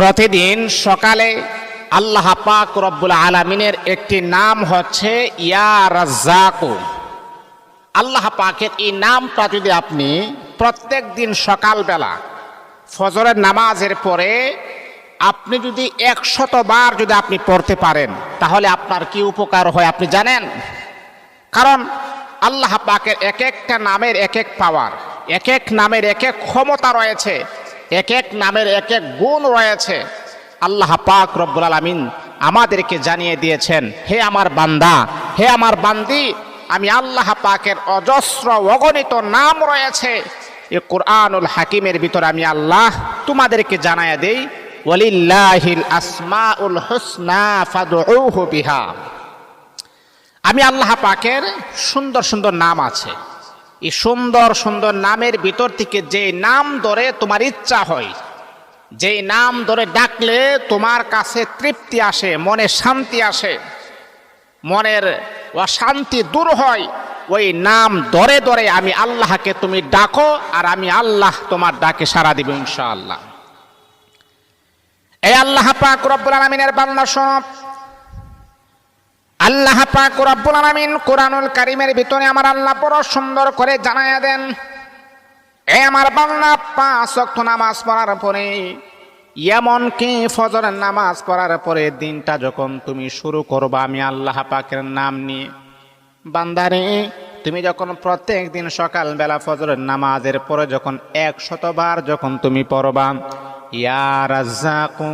প্রতিদিন সকালে আল্লাহ পাক রব্বুল আলামিনের একটি নাম হচ্ছে ইয়া রাজ্জাকু। আল্লাহ পাকের এই নামটা যদি আপনি প্রত্যেক দিন সকালবেলা ফজরের নামাজের পরে আপনি যদি 100 বার যদি আপনি পড়তে পারেন তাহলে আপনার কি উপকার হয় আপনি জানেন? কারণ আল্লাহ পাকের এক একটা নামের এক এক পাওয়ার, এক এক নামের এক এক ক্ষমতা রয়েছে, এক এক নামের এক এক গুণ রয়েছে। আল্লাহ পাক রব্বুল আলামিন আমাদেরকে জানিয়ে দিয়েছেন, হে আমার বান্দা, হে আমার বান্দি, আমি আল্লাহ পাকের অজস্র অগণিত নাম রয়েছে। এই কুরআনুল হাকিমের ভিতর আমি আল্লাহ তোমাদেরকে জানায়া দেই, ওয়ালিল্লাহিল আসমাউল হুসনা ফাদউহু বিহা। আমি আল্লাহ পাকের সুন্দর সুন্দর নাম আছে। এই সুন্দর সুন্দর নামের ভিতর থেকে যে নাম ধরে তোমার ইচ্ছা হয়, যে নাম ধরে ডাকলে তোমার কাছে তৃপ্তি আসে, মনে শান্তি আসে, মনের অশান্তি দূর হয়, ওই নাম ধরে ধরে আমি আল্লাহকে তুমি ডাকো আর আমি আল্লাহ তোমার ডাকে সাড়া দিব ইনশাআল্লাহ। এই আল্লাহ পাক রব্বুল আলামিনের বান্দা সব, আল্লাহ পাক রব্বুল আলামিন কুরআনুল কারীমের ভিতরে আমার আল্লাহ বড় সুন্দর করে জানায়া দেন, এ আমার বান্দা 5 ওয়াক্ত নামাজ পড়ার পরে, এমনকি ফজরের নামাজ পড়ার পরে দিনটা যখন তুমি শুরু করবা আমি আল্লাহ পাকের নাম নিয়ে, বান্দারে তুমি যখন প্রত্যেক দিন সকালবেলা ফজরের নামাজের পরে যখন 100 বার যখন তুমি পড়বা ইয়া রাজ্জাকু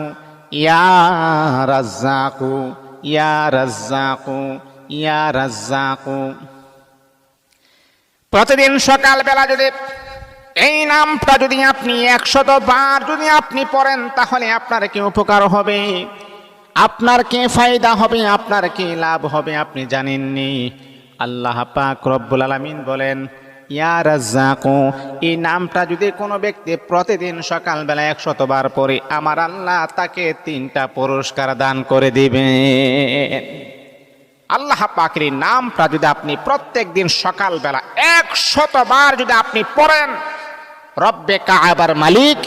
ইয়া রাজ্জাকু ইয়া রাজ্জাকু ইয়া রাজ্জাকু, প্রতিদিন সকালবেলা যদি এই নামটা যদি আপনি 100 বার যদি আপনি পড়েন তাহলে আপনার কি উপকার হবে, আপনার কি ফায়দা হবে, আপনার কি লাভ হবে আপনি জানেননি? আল্লাহ পাক রব্বুল আলামিন বলেন ইয়া রাজ্জাকু, এই নামটা যদি কোনো ব্যক্তি প্রতিদিন সকালবেলা 100 বার পড়ে আমার আল্লাহ তাকে 3টা পুরস্কার দান করে দিবেন। আল্লাহ পাকের নামটা যদি আপনি প্রত্যেক দিন সকালবেলা 100 বার যদি আপনি পড়েন, রব্বে কাবার মালিক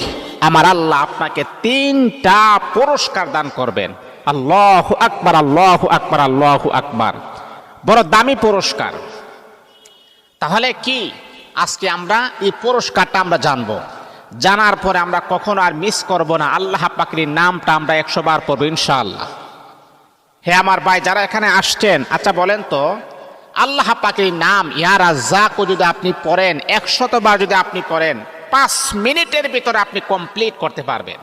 আমার আল্লাহ আপনাকে 3টা পুরস্কার দান করবেন। আল্লাহু আকবার, আল্লাহু আকবার, আল্লাহু আকবার, বড় দামি পুরস্কার। তাহলে কি আজকে আমরা এই পুরস্কারটা আমরা জানবো, জানার পরে আমরা কখনো আর মিস করব না, আল্লাহ পাকের নামটা আমরা 100 বার পড়বো ইনশাআল্লাহ। হে আমার ভাই যারা এখানে আসছেন, আচ্ছা বলেন তো আল্লাহ পাকের নাম ইয়া রাজ্জাকু যদি আপনি পড়েন 100 বার যদি আপনি পড়েন 5 মিনিটের ভিতরে আপনি কমপ্লিট করতে পারবেন।